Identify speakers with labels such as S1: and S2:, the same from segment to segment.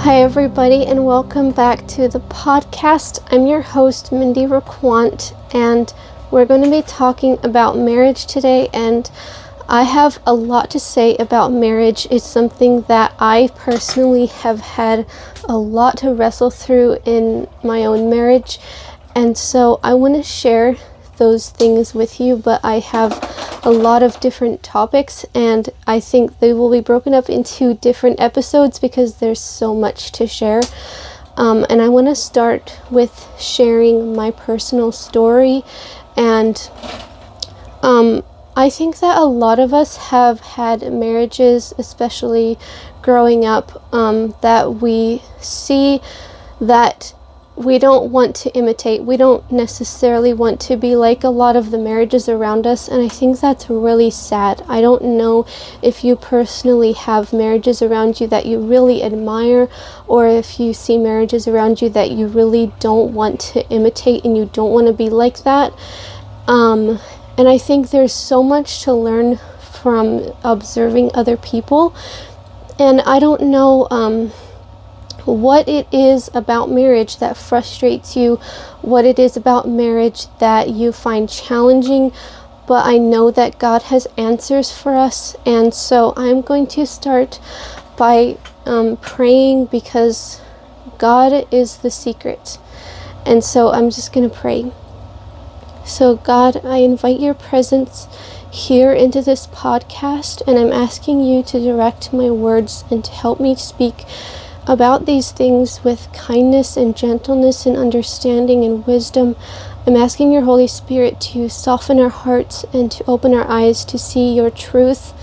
S1: Hi, everybody, and welcome back to the podcast. I'm your host, Mindy Raquant, and we're going to be talking about marriage today. And I have a lot to say about marriage. It's something that I personally have had a lot to wrestle through in my own marriage, and so I want to share those things with you, but I have a lot of different topics, and I think they will be broken up into different episodes because there's so much to share. And I want to start with sharing my personal story. And I think that a lot of us have had marriages, especially growing up, that we see that we don't want to imitate. We don't necessarily want to be like a lot of the marriages around us, and I think that's really sad. I don't know if you personally have marriages around you that you really admire, or if you see marriages around you that you really don't want to imitate and you don't want to be like that. And I think there's so much to learn from observing other people, and I don't know what it is about marriage that frustrates you, what it is about marriage that you find challenging, but I know that God has answers for us. And so I'm going to start by praying, because God is the secret. And so I'm just going to pray. So God, I invite your presence here into this podcast, and I'm asking you to direct my words and to help me speak about these things with kindness and gentleness and understanding and wisdom. I'm asking your Holy Spirit to soften our hearts and to open our eyes to see your truth.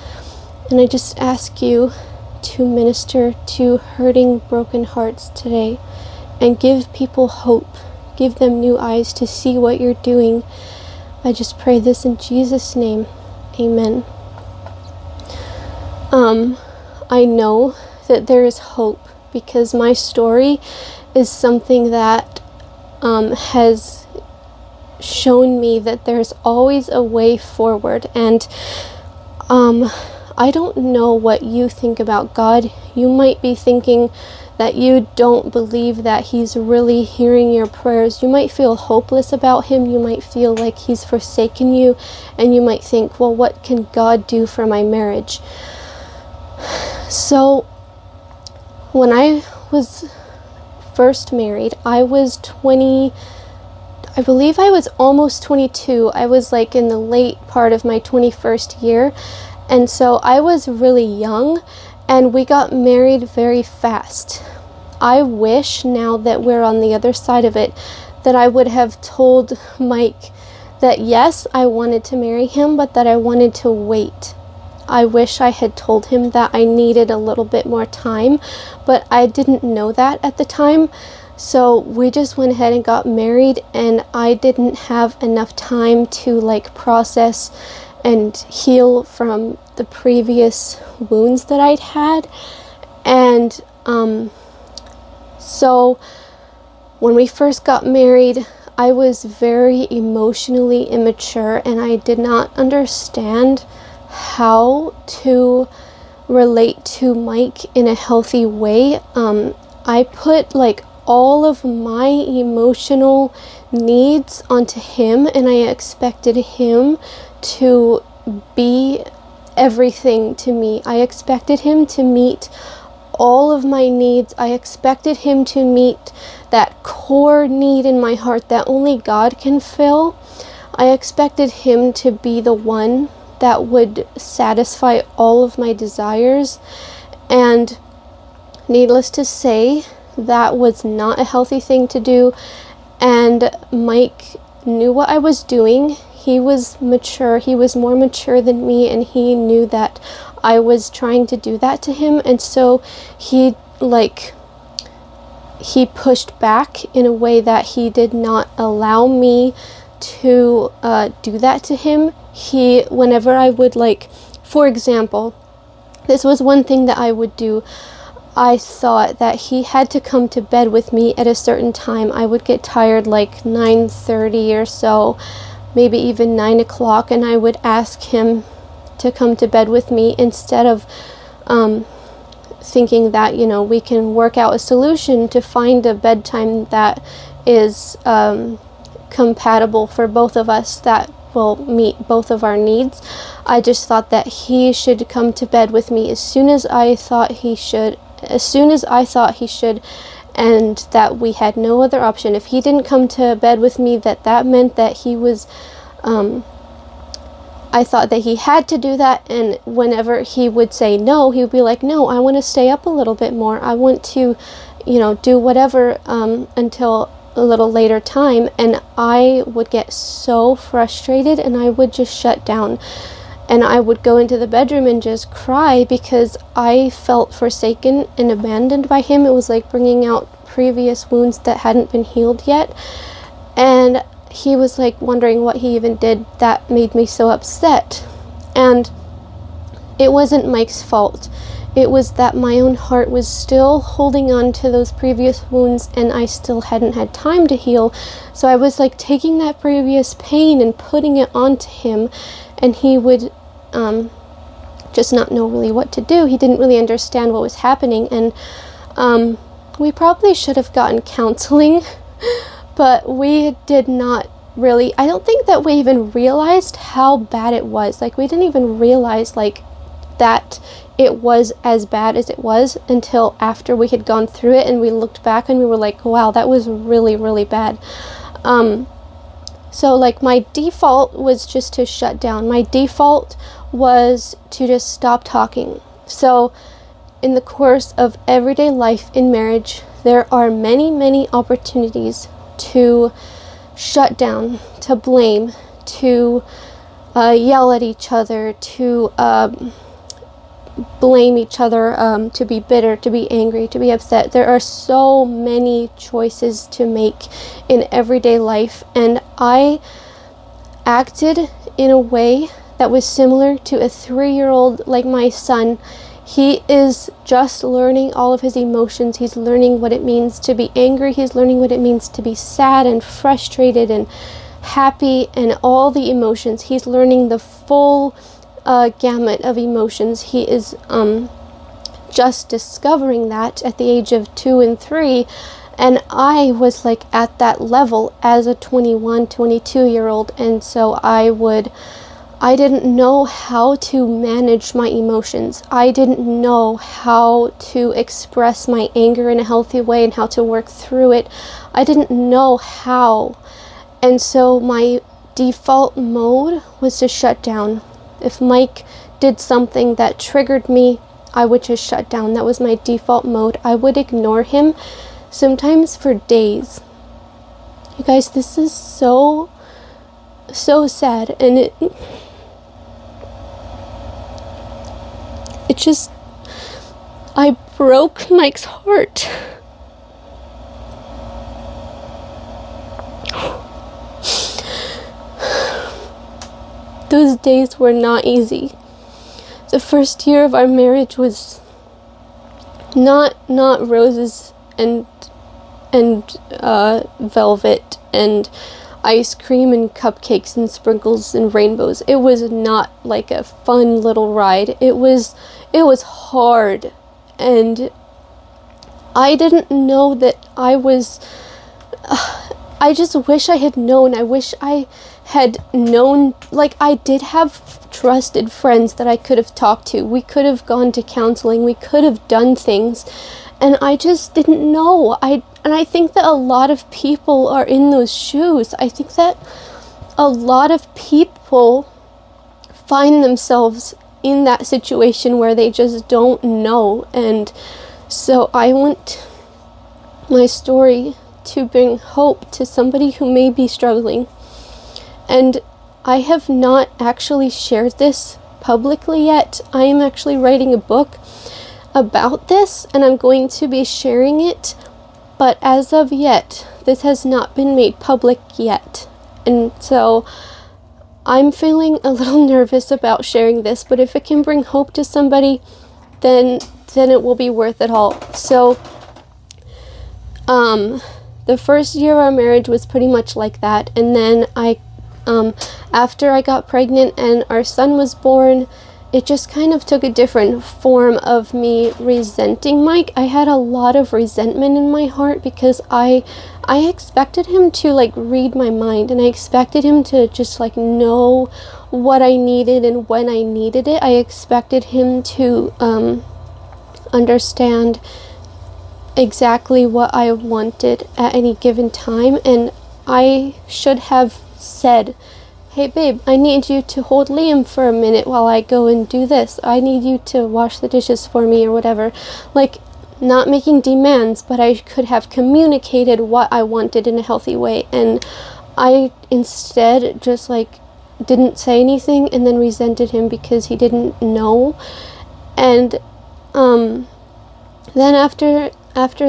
S1: And I just ask you to minister to hurting, broken hearts today and give people hope. Give them new eyes to see what you're doing. I just pray this in Jesus' name. Amen. I know that there is hope, because my story is something that has shown me that there's always a way forward. And I don't know what you think about God. You might be thinking that you don't believe that he's really hearing your prayers. You might feel hopeless about him. You might feel like he's forsaken you, and you might think, well, what can God do for my marriage? So when I was first married, I was 20, I believe I was almost 22. I was like in the late part of my 21st year. And so I was really young, and we got married very fast. I wish, now that we're on the other side of it, that I would have told Mike that yes, I wanted to marry him, but that I wanted to wait. I wish I had told him that I needed a little bit more time, but I didn't know that at the time. So we just went ahead and got married, and I didn't have enough time to process and heal from the previous wounds that I'd had. And so when we first got married, I was very emotionally immature, and I did not understand how to relate to Mike in a healthy way. I put all of my emotional needs onto him, and I expected him to be everything to me. I expected him to meet all of my needs. I expected him to meet that core need in my heart that only God can fill. I expected him to be the one that would satisfy all of my desires. And needless to say, that was not a healthy thing to do. And Mike knew what I was doing. He was mature. He was more mature than me, and he knew that I was trying to do that to him. And so he pushed back in a way that he did not allow me to do that to him. Whenever I would for example, this was one thing that I would do. I thought that he had to come to bed with me at a certain time. I would get tired 9:30 or so, maybe even 9 o'clock, and I would ask him to come to bed with me instead of thinking that, we can work out a solution to find a bedtime that is compatible for both of us, that will meet both of our needs. I just thought that he should come to bed with me as soon as I thought he should, and that we had no other option. If he didn't come to bed with me, that meant that he was, I thought that he had to do that, and whenever he would say no, he would be like, no, I want to stay up a little bit more. I want to, do whatever until a little later time. And I would get so frustrated, and I would just shut down. And I would go into the bedroom and just cry because I felt forsaken and abandoned by him. It was like bringing out previous wounds that hadn't been healed yet. And he was like wondering what he even did that made me so upset. And it wasn't Mike's fault. It was that my own heart was still holding on to those previous wounds, and I still hadn't had time to heal. So I was like taking that previous pain and putting it onto him, and he would just not know really what to do. He didn't really understand what was happening, and we probably should have gotten counseling. But we did not really, I don't think that we even realized how bad it was. Like, we didn't even realize, like, that it was as bad as it was until after we had gone through it, and we looked back and we were like, wow, that was really, really bad. So, like, my default was just to shut down. My default was to just stop talking. So, in the course of everyday life in marriage, there are many, many opportunities to shut down, to blame, to yell at each other, to blame each other, to be bitter, to be angry, to be upset. There are so many choices to make in everyday life, and I acted in a way that was similar to a 3-year-old, like my son. He is just learning all of his emotions. He's learning what it means to be angry. He's learning what it means to be sad and frustrated and happy and all the emotions. He's learning the full gamut of emotions. He is just discovering that at the age of 2 and 3. And I was like at that level as a 21, 22-year-old. And so I didn't know how to manage my emotions. I didn't know how to express my anger in a healthy way and how to work through it. I didn't know how. And so my default mode was to shut down. If Mike did something that triggered me, I would just shut down. That was my default mode. I would ignore him, sometimes for days. You guys, this is so sad, and it just, I broke Mike's heart. Those days were not easy. The first year of our marriage was not roses and velvet and ice cream and cupcakes and sprinkles and rainbows. It was not like a fun little ride. It was hard, and I didn't know that I just wish I had known. I wish I had known, like, I did have trusted friends that I could have talked to. We could have gone to counseling. We could have done things, and I just didn't know. And I think that a lot of people are in those shoes. I think that a lot of people find themselves in that situation where they just don't know. And so I want my story to bring hope to somebody who may be struggling. And I have not actually shared this publicly yet. I am actually writing a book about this, and I'm going to be sharing it. But as of yet, this has not been made public yet. And so I'm feeling a little nervous about sharing this, but if it can bring hope to somebody, then it will be worth it all. So, the first year of our marriage was pretty much like that. And then after I got pregnant and our son was born, it just kind of took a different form of me resenting Mike. I had a lot of resentment in my heart because I expected him to like read my mind, and I expected him to just like know what I needed and when I needed it. I expected him to understand exactly what I wanted at any given time, and I should have said, hey babe, I need you to hold Liam for a minute while I go and do this. I need you to wash the dishes for me or whatever. Like, not making demands, but I could have communicated what I wanted in a healthy way. And I instead just like didn't say anything and then resented him because he didn't know. And then after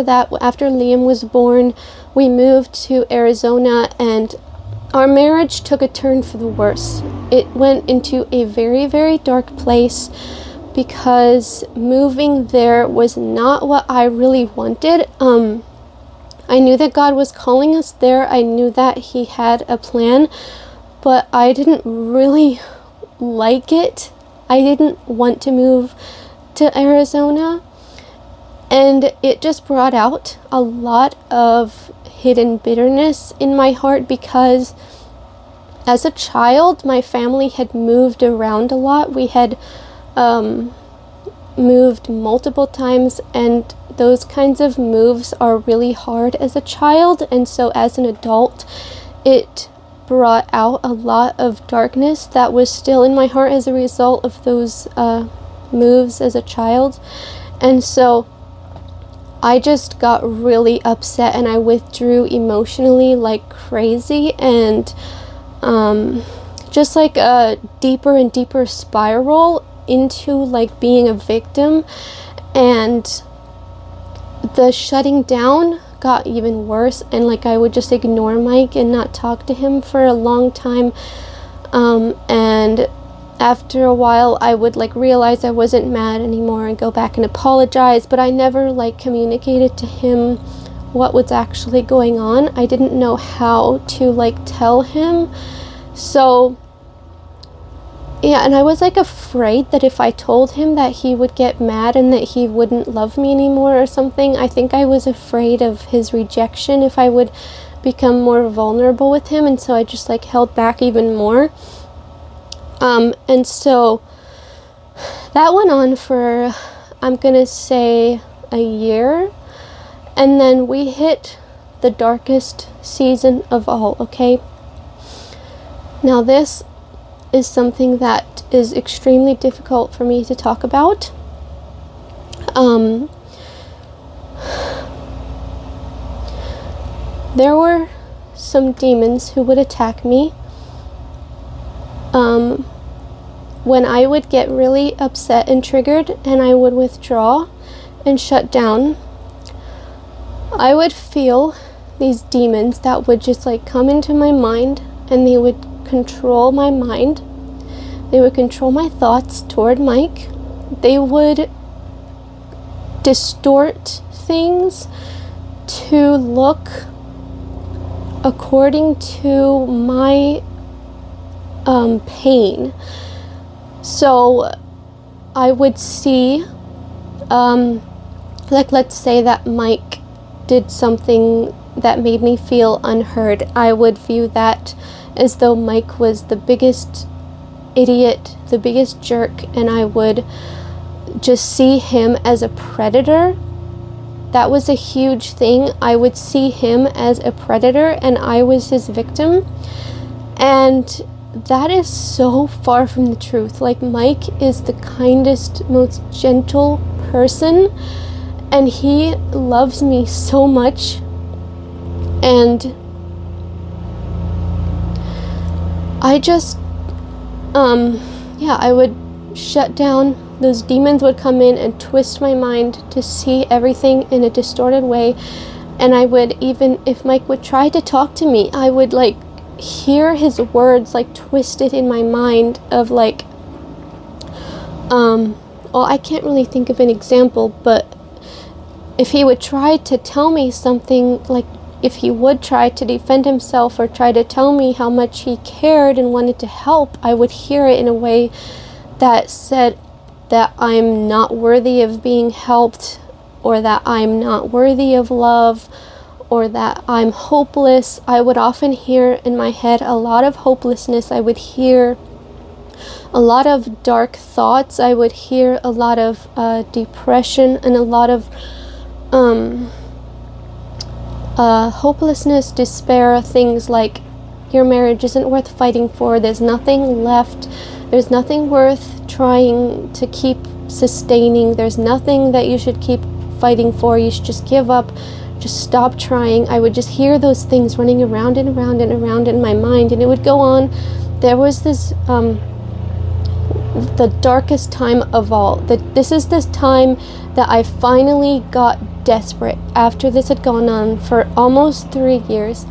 S1: that, after Liam was born, we moved to Arizona, and our marriage took a turn for the worse. It went into a very, very dark place because moving there was not what I really wanted. I knew that God was calling us there. I knew that He had a plan, but I didn't really like it. I didn't want to move to Arizona. And it just brought out a lot of hidden bitterness in my heart because as a child, my family had moved around a lot. We had moved multiple times, and those kinds of moves are really hard as a child. And so as an adult, it brought out a lot of darkness that was still in my heart as a result of those moves as a child. And so I just got really upset, and I withdrew emotionally like crazy, and just like a deeper and deeper spiral into like being a victim. And the shutting down got even worse, and like I would just ignore Mike and not talk to him for a long time. And after a while I would like realize I wasn't mad anymore and go back and apologize, but I never like communicated to him what was actually going on. I didn't know how to like tell him. So yeah, and I was like afraid that if I told him that he would get mad and that he wouldn't love me anymore or something. I think I was afraid of his rejection if I would become more vulnerable with him, and so I just like held back even more. And so that went on for, I'm gonna say, a year. And then we hit the darkest season of all, okay? Now this is something that is extremely difficult for me to talk about. There were some demons who would attack me when I would get really upset and triggered, and I would withdraw and shut down. I would feel these demons that would just like come into my mind, and they would control my mind. They would control my thoughts toward Mike. They would distort things to look according to my pain. So I would see, like let's say that Mike did something that made me feel unheard. I would view that as though Mike was the biggest idiot, the biggest jerk, and I would just see him as a predator. That was a huge thing. I would see him as a predator and I was his victim. And that is so far from the truth. Like, Mike is the kindest, most gentle person, and he loves me so much. And I just, I would shut down. Those demons would come in and twist my mind to see everything in a distorted way. And I would, even if Mike would try to talk to me, I would like hear his words like twisted in my mind of like, well, I can't really think of an example, but if he would try to tell me something, like if he would try to defend himself or try to tell me how much he cared and wanted to help, I would hear it in a way that said that I'm not worthy of being helped, or that I'm not worthy of love, or that I'm hopeless. I would often hear in my head a lot of hopelessness. I would hear a lot of dark thoughts. I would hear a lot of depression and a lot of hopelessness, despair, things like your marriage isn't worth fighting for, there's nothing left, there's nothing worth trying to keep sustaining, there's nothing that you should keep fighting for, you should just give up, just stop trying. I would just hear those things running around and around and around in my mind, and it would go on. There was this the darkest time of all. This is this time that I finally got desperate. After this had gone on for almost 3 years,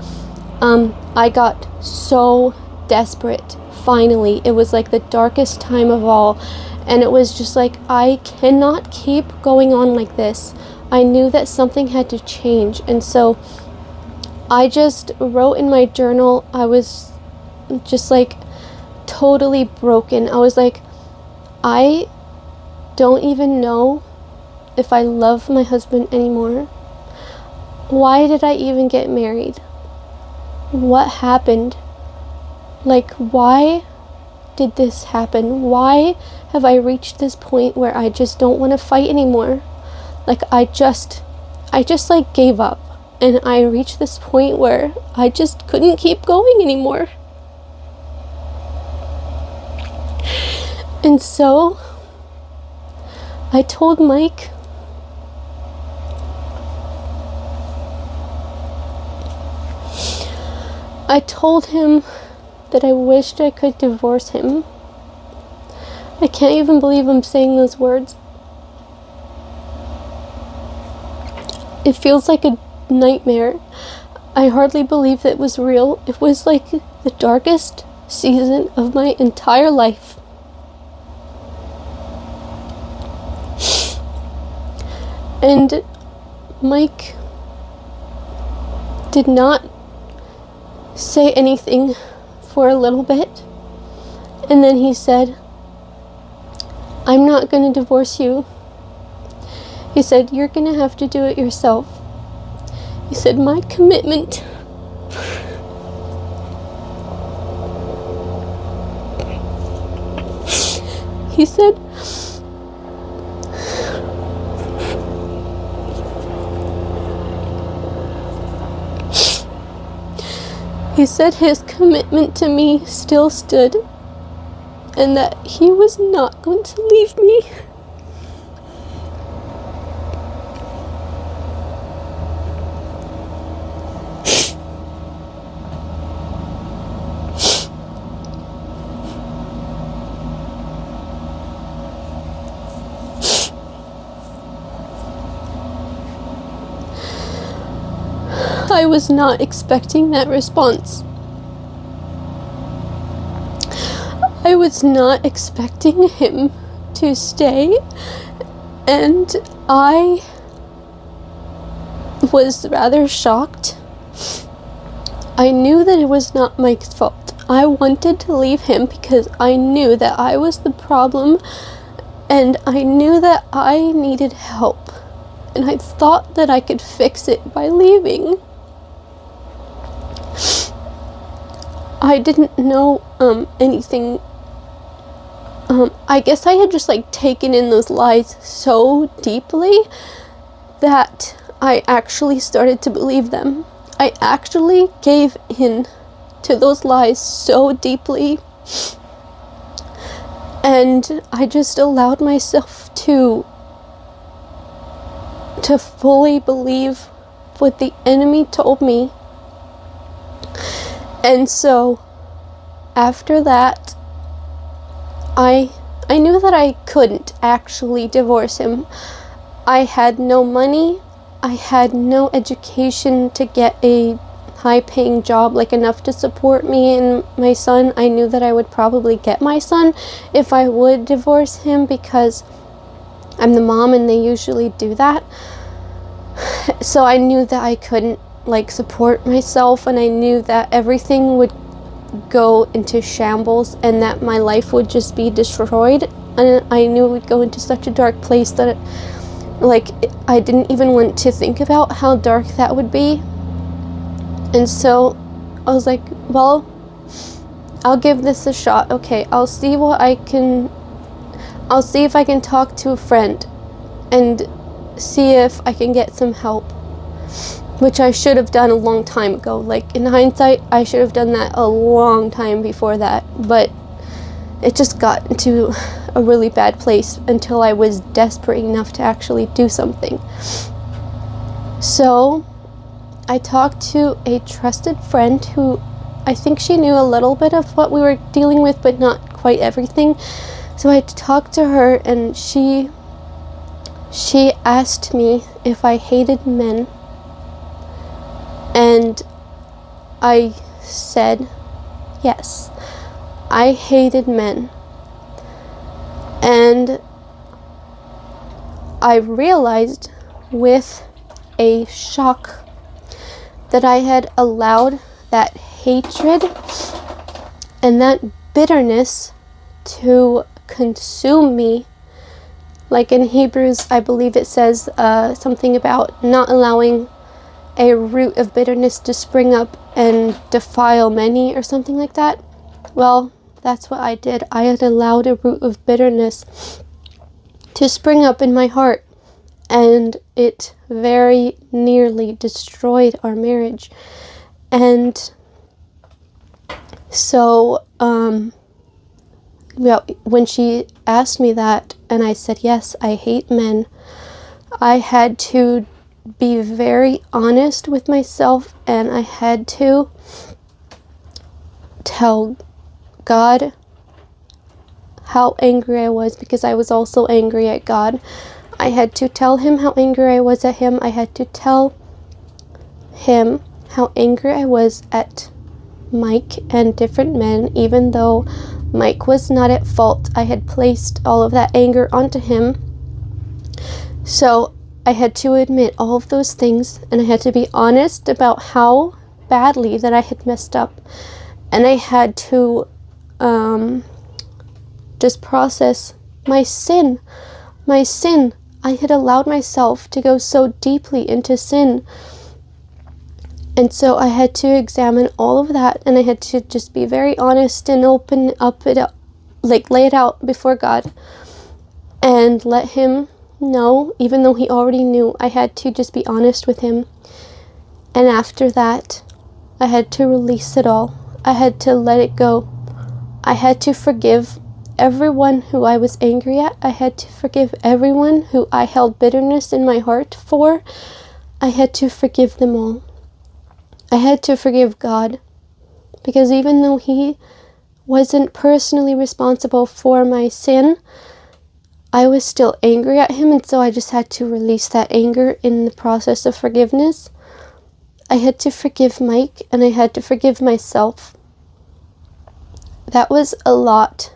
S1: I got so desperate. Finally, it was like the darkest time of all, and it was just like, I cannot keep going on like this. I knew that something had to change, and so I just wrote in my journal. I was just like totally broken. I was like, I don't even know if I love my husband anymore. Why did I even get married? What happened? Like, why did this happen? Why have I reached this point where I just don't want to fight anymore? Like, I just like gave up, and I reached this point where I just couldn't keep going anymore. And so I told Mike, I told him that I wished I could divorce him. I can't even believe I'm saying those words. It feels like a nightmare. I hardly believe that it was real. It was like the darkest season of my entire life. And Mike did not say anything for a little bit. And then he said, I'm not going to divorce you. He said, you're going to have to do it yourself. He said, my commitment he said, his commitment to me still stood, and that he was not going to leave me. I was not expecting that response. I was not expecting him to stay, and I was rather shocked. I knew that it was not Mike's fault. I wanted to leave him because I knew that I was the problem, and I knew that I needed help, and I thought that I could fix it by leaving. I didn't know anything. I guess I had just like taken in those lies so deeply that I actually started to believe them. I actually gave in to those lies so deeply, and I just allowed myself to fully believe what the enemy told me. And so after that, I knew that I couldn't actually divorce him. I had no money. I had no education to get a high-paying job, like enough to support me and my son. I knew that I would probably get my son if I would divorce him, because I'm the mom and they usually do that. So I knew that I couldn't like support myself, and I knew that everything would go into shambles and that my life would just be destroyed. and I knew it would go into such a dark place that I didn't even want to think about how dark that would be. And so I was like, well, I'll give this a shot. Okay, I'll see if I can talk to a friend and see if I can get some help, which I should have done a long time ago. Like, in hindsight, I should have done that a long time before that, but it just got into a really bad place until I was desperate enough to actually do something. So I talked to a trusted friend who I think she knew a little bit of what we were dealing with, but not quite everything. So I talked to her, and she asked me if I hated men. And I said, yes, I hated men. And I realized with a shock that I had allowed that hatred and that bitterness to consume me. Like in Hebrews, I believe it says something about not allowing a root of bitterness to spring up and defile many, or something like that. Well, that's what I did. I had allowed a root of bitterness to spring up in my heart, and it very nearly destroyed our marriage. And so when she asked me that, and I said, yes, I hate men, I had to be very honest with myself, and I had to tell God how angry I was, because I was also angry at God. I had to tell him how angry I was at him. I had to tell him how angry I was at Mike and different men, even though Mike was not at fault. I had placed all of that anger onto him. So I had to admit all of those things, and I had to be honest about how badly that I had messed up. And I had to just process my sin. I had allowed myself to go so deeply into sin. And so I had to examine all of that, and I had to just be very honest and open up lay it out before God and let him know, even though he already knew. I had to just be honest with him. And after that, I had to release it all. I had to let it go. I had to forgive everyone who I was angry at. I had to forgive everyone who I held bitterness in my heart for. I had to forgive them all. I had to forgive God, because even though he wasn't personally responsible for my sin, I was still angry at him, and so I just had to release that anger in the process of forgiveness. I had to forgive Mike, and I had to forgive myself. That was a lot.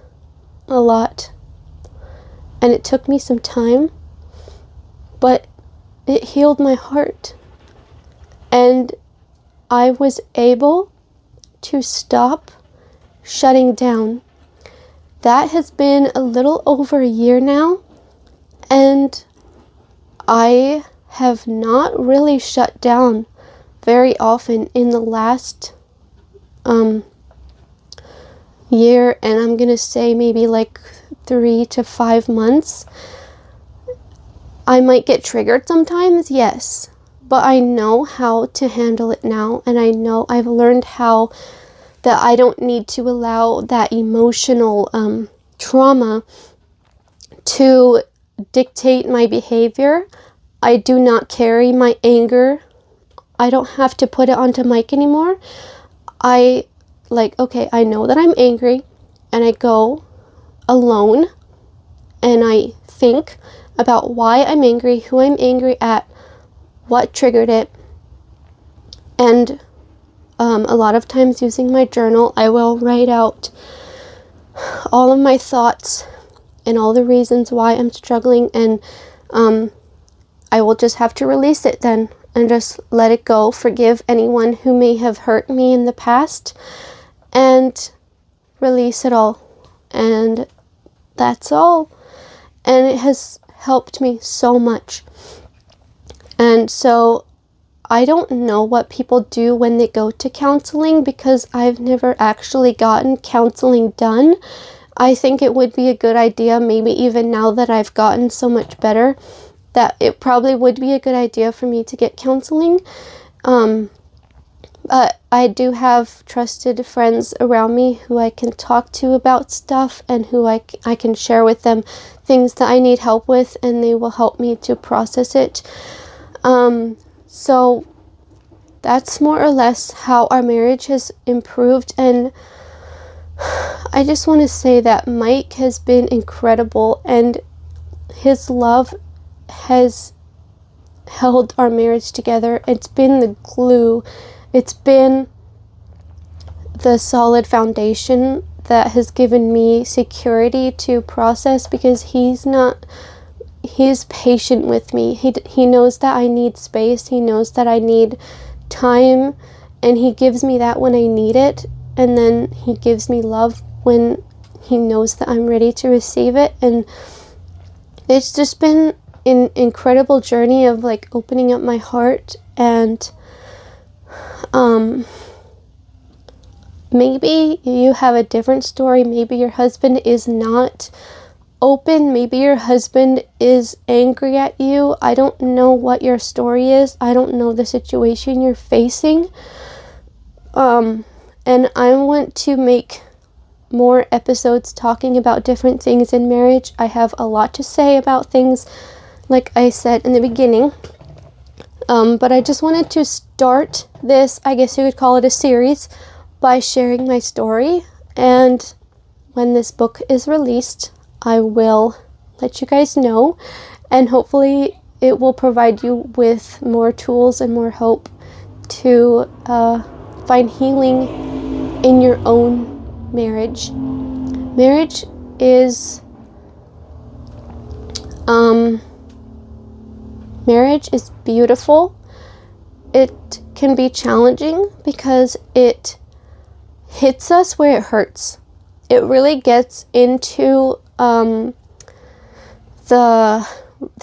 S1: And it took me some time, but it healed my heart. And I was able to stop shutting down. That has been a little over a year now, and I have not really shut down very often in the last year, and I'm gonna say maybe like 3 to 5 months. I might get triggered sometimes, yes, but I know how to handle it now, and I know I've learned how that I don't need to allow that emotional trauma to dictate my behavior. I do not carry my anger. I don't have to put it onto Mike anymore. Okay, I know that I'm angry, and I go alone, and I think about why I'm angry, who I'm angry at, what triggered it. And a lot of times, using my journal, I will write out all of my thoughts and all the reasons why I'm struggling, and I will just have to release it then and just let it go. Forgive anyone who may have hurt me in the past, and release it all, and That's all. And it has helped me so much. And so I don't know what people do when they go to counseling, because I've never actually gotten counseling done. I think it would be a good idea, maybe even now that I've gotten so much better, that it probably would be a good idea for me to get counseling. But I do have trusted friends around me who I can talk to about stuff, and who I can share with them things that I need help with, and they will help me to process it. So that's more or less how our marriage has improved. And I just want to say that Mike has been incredible, and his love has held our marriage together. It's been the glue. It's been the solid foundation that has given me security to process, because he's patient with me. He knows that I need space. He knows that I need time, and he gives me that when I need it. And then he gives me love when he knows that I'm ready to receive it. And it's just been an incredible journey of like opening up my heart. And maybe you have a different story. Maybe your husband is not open. Maybe your husband is angry at you. I don't know what your story is. I don't know the situation you're facing. And I want to make more episodes talking about different things in marriage. I have a lot to say about things, like I said in the beginning. But I just wanted to start this, I guess you could call it a series, by sharing my story. And when this book is released, I will let you guys know. And hopefully it will provide you with more tools and more hope to find healing in your own marriage. Marriage is beautiful. It can be challenging because it hits us where it hurts. It really gets into the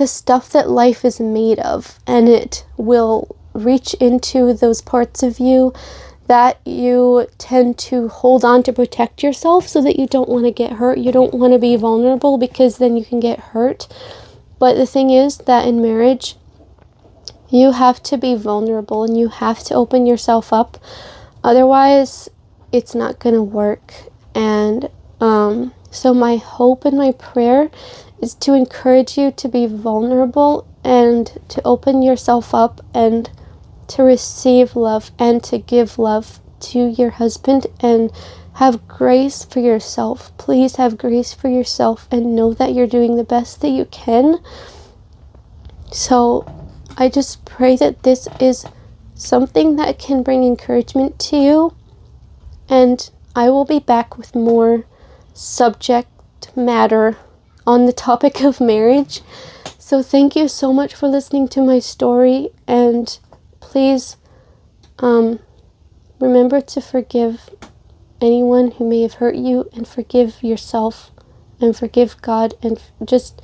S1: stuff that life is made of, and it will reach into those parts of you that you tend to hold on to protect yourself, so that you don't want to get hurt. You don't want to be vulnerable, because then you can get hurt. But the thing is that in marriage, you have to be vulnerable, and you have to open yourself up. Otherwise, it's not going to work. And so my hope and my prayer is to encourage you to be vulnerable, and to open yourself up, and to receive love, and to give love to your husband, and have grace for yourself. Please have grace for yourself, and know that you're doing the best that you can. So I just pray that this is something that can bring encouragement to you. And I will be back with more subject matter on the topic of marriage. So thank you so much for listening to my story. And please remember to forgive anyone who may have hurt you, and forgive yourself, and forgive God, and just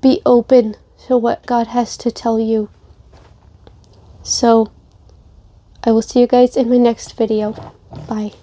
S1: be open to what God has to tell you. So I will see you guys in my next video. Bye.